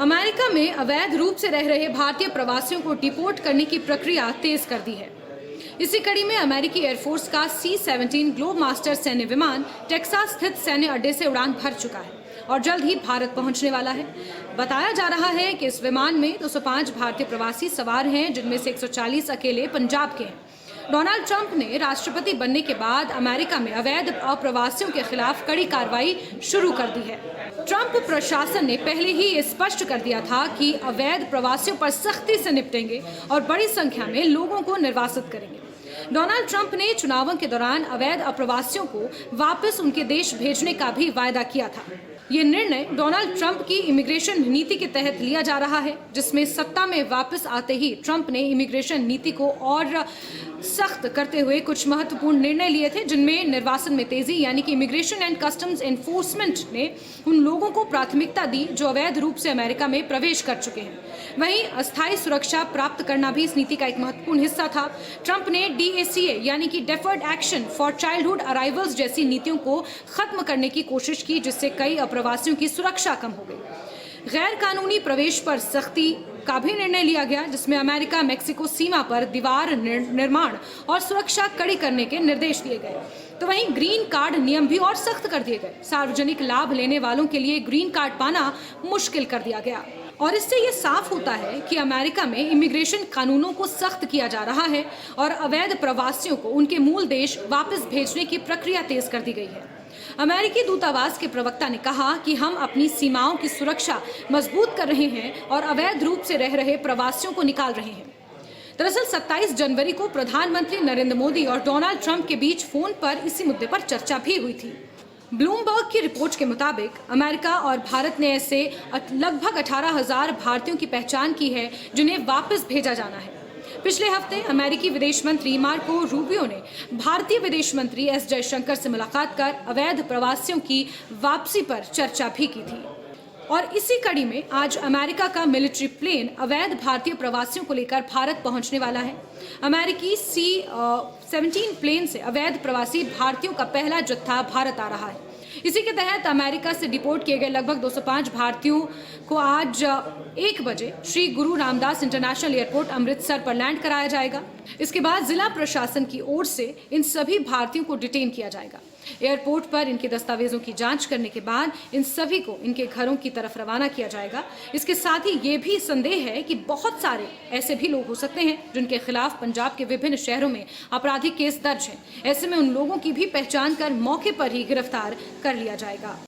America में अवैध रूप से रह रहे भारतीय प्रवासियों को डिपोर्ट करने की प्रक्रिया तेज कर दी है। इसी कड़ी में अमेरिकी एयरफोर्स का C-17 ग्लोब मास्टर सैन्य विमान टेक्सास स्थित सैन्य अड्डे से उड़ान भर चुका है और जल्द ही भारत पहुंचने वाला है। बताया जा रहा है कि इस विमान में 205 भारतीय प्रवासी सवार हैं, जिनमें से 140 अकेले पंजाब के हैं। डोनाल्ड ट्रंप ने राष्ट्रपति बनने के बाद अमेरिका में अवैध अप्रवासियों के खिलाफ कड़ी कार्रवाई शुरू कर दी है। ट्रंप प्रशासन ने पहले ही ये स्पष्ट कर दिया था कि अवैध प्रवासियों पर सख्ती से निपटेंगे और बड़ी संख्या में लोगों को निर्वासित करेंगे। डोनाल्ड ट्रंप ने चुनावों के दौरान अवैध अप्रवासियों को वापस उनके देश भेजने का भी वायदा किया था। ये निर्णय डोनाल्ड ट्रंप की इमिग्रेशन नीति के तहत लिया जा रहा है, जिसमें सत्ता में वापस आते ही ट्रंप ने इमिग्रेशन नीति को और सख्त करते हुए कुछ महत्वपूर्ण निर्णय लिए थे, जिनमें निर्वासन में तेजी यानी कि इमिग्रेशन एंड कस्टम्स एनफोर्समेंट ने उन लोगों को प्राथमिकता दी जो अवैध रूप से अमेरिका में प्रवेश कर चुके हैं। वहीं अस्थायी सुरक्षा प्राप्त करना भी इस नीति का एक महत्वपूर्ण हिस्सा था। ट्रंप ने DACA यानी कि deferred action for childhood arrivals जैसी नीतियों को खत्म करने की कोशिश की, जिससे कई अप्रवासियों की सुरक्षा कम हो गई। गैर कानूनी प्रवेश पर सख्ती का भी निर्णय लिया गया, जिसमें अमेरिका मेक्सिको सीमा पर दीवार निर्माण और सुरक्षा कड़ी करने के निर्देश दिए गए। तो वहीं ग्रीन कार्ड नियम भी और सख्त कर दिए गए। सार्वजनिक लाभ लेने वालों के लिए ग्रीन कार्ड पाना मुश्किल कर दिया गया और इससे ये साफ होता है कि अमेरिका में इमिग्रेशन कानूनों को सख्त किया जा रहा है और अवैध प्रवासियों को उनके मूल देश वापस भेजने की प्रक्रिया तेज कर दी गई है। अमेरिकी दूतावास के प्रवक्ता ने कहा कि हम अपनी सीमाओं की सुरक्षा मजबूत कर रहे हैं और अवैध रूप से रह रहे प्रवासियों को निकाल रहे हैं। दरअसल 27 जनवरी को प्रधानमंत्री नरेंद्र मोदी और डोनाल्ड ट्रंप के बीच फोन पर इसी मुद्दे पर चर्चा भी हुई थी। ब्लूमबर्ग की रिपोर्ट के मुताबिक अमेरिका और भारत ने ऐसे लगभग 18,000 भारतीयों की पहचान की है जिन्हें वापस भेजा जाना है। पिछले हफ्ते अमेरिकी विदेश मंत्री मार्को रूबियो ने भारतीय विदेश मंत्री S जयशंकर से मुलाकात कर अवैध प्रवासियों की वापसी पर चर्चा भी की थी। और इसी कड़ी में आज अमेरिका का मिलिट्री प्लेन अवैध भारतीय प्रवासियों को लेकर भारत पहुंचने वाला है। अमेरिकी C-17 प्लेन से अवैध प्रवासी भारतीयों का पहला जत्था भारत आ रहा है। इसी के तहत अमेरिका से डिपोर्ट किए गए लगभग 205 भारतीयों को आज 1 बजे श्री गुरु रामदास इंटरनेशनल एयरपोर्ट अमृतसर पर लैंड कराया जाएगा। इसके बाद जिला प्रशासन की ओर से इन सभी भारतीयों को डिटेन किया जाएगा। एयरपोर्ट पर इनके दस्तावेजों की जांच करने के बाद इन सभी को इनके घरों की तरफ रवाना किया जाएगा। इसके साथ ही ये भी संदेह है कि बहुत सारे ऐसे भी लोग हो सकते हैं जिनके खिलाफ पंजाब के विभिन्न शहरों में आपराधिक केस दर्ज हैं। ऐसे में उन लोगों की भी पहचान कर मौके पर ही गिरफ्तार कर लिया जाएगा।